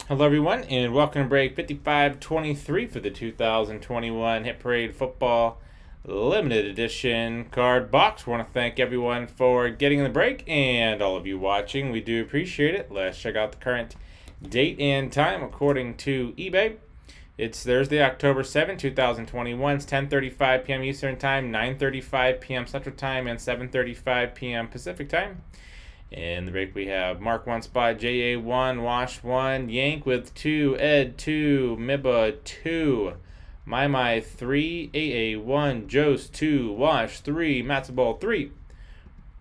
Hello, everyone, and welcome to break 5523 for the 2021 Hit Parade Football Limited Edition card box. We want to thank everyone for getting in the break and all of you watching. We do appreciate it. Let's check out the current date and time according to eBay. It's Thursday, October 7, 2021. It's 10:35 p.m. Eastern Time, 9:35 p.m. Central Time, and 7:35 p.m. Pacific Time. In the break, we have Mark 1 spot, JA1, Wash 1, Yank with 2, Ed 2, Mibba 2, My 3, AA1, Jose 2, Wash 3, Matzaball 3,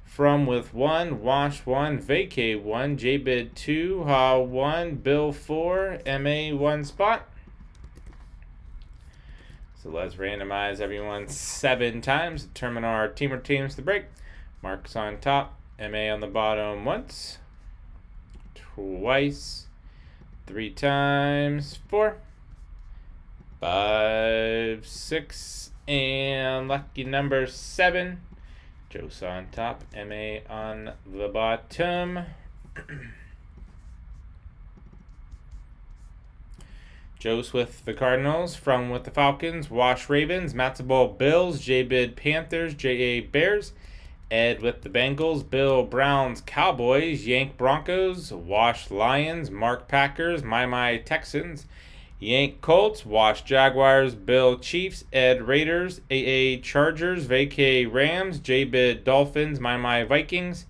From with 1, Wash 1, Vacay 1, JBid 2, Ha 1, Bill 4, MA 1 spot. So let's randomize everyone 7 times, determine our team or teams to break. Mark's on top. MA on the bottom once, twice, 3 times, 4, 5, 6, and lucky number 7. Jose on top, MA on the bottom. Jose with the Cardinals, From with the Falcons, Wash Ravens, Matzaball Bills, JBid Panthers, JA Bears, Ed with the Bengals, Bill Browns Cowboys, Yank Broncos, Wash Lions, Mark Packers, My Texans, Yank Colts, Wash Jaguars, Bill Chiefs, Ed Raiders, AA Chargers, Vacay Rams, JBid Dolphins, My Vikings,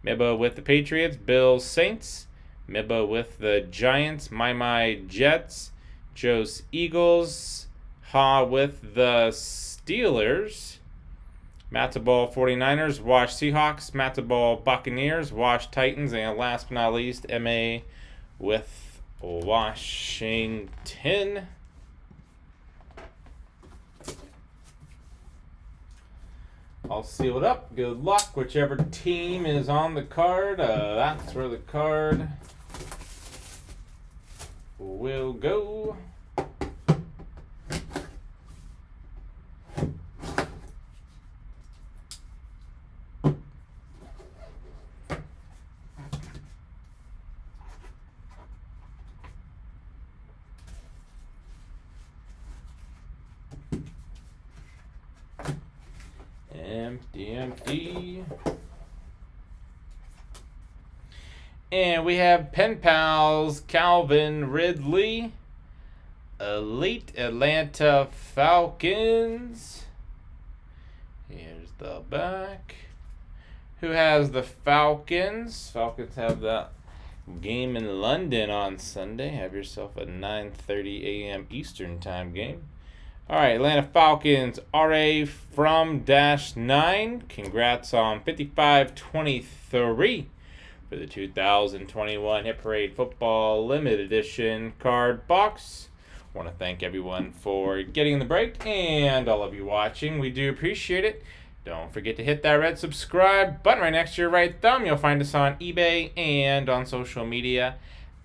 Mibba with the Patriots, Bill Saints, Mibba with the Giants, My Jets, Jose Eagles, Ha with the Steelers, Matzaball 49ers, Wash Seahawks, Matzaball Buccaneers, Wash Titans, and last but not least, MA with Washington. All sealed up. Good luck. Whichever team is on the card, that's where the card will go. Empty. And we have Pen Pals, Calvin Ridley, Elite Atlanta Falcons. Here's the back. Who has the Falcons? Falcons have that game in London on Sunday. Have yourself a 9:30 a.m. Eastern Time game. All right, Atlanta Falcons, RA from -9. Congrats on 5523 for the 2021 Hit Parade Football Limited Edition card box. I want to thank everyone for getting in the break and all of you watching. We do appreciate it. Don't forget to hit that red subscribe button right next to your right thumb. You'll find us on eBay and on social media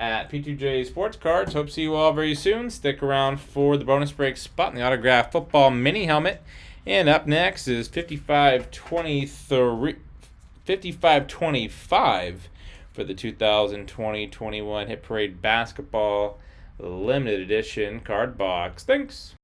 at P2J Sports Cards. Hope to see you all very soon. Stick around for the bonus break spot in the autographed football mini helmet. And up next is 5525 for the 2020-21 Hit Parade Basketball Limited Edition card box. Thanks.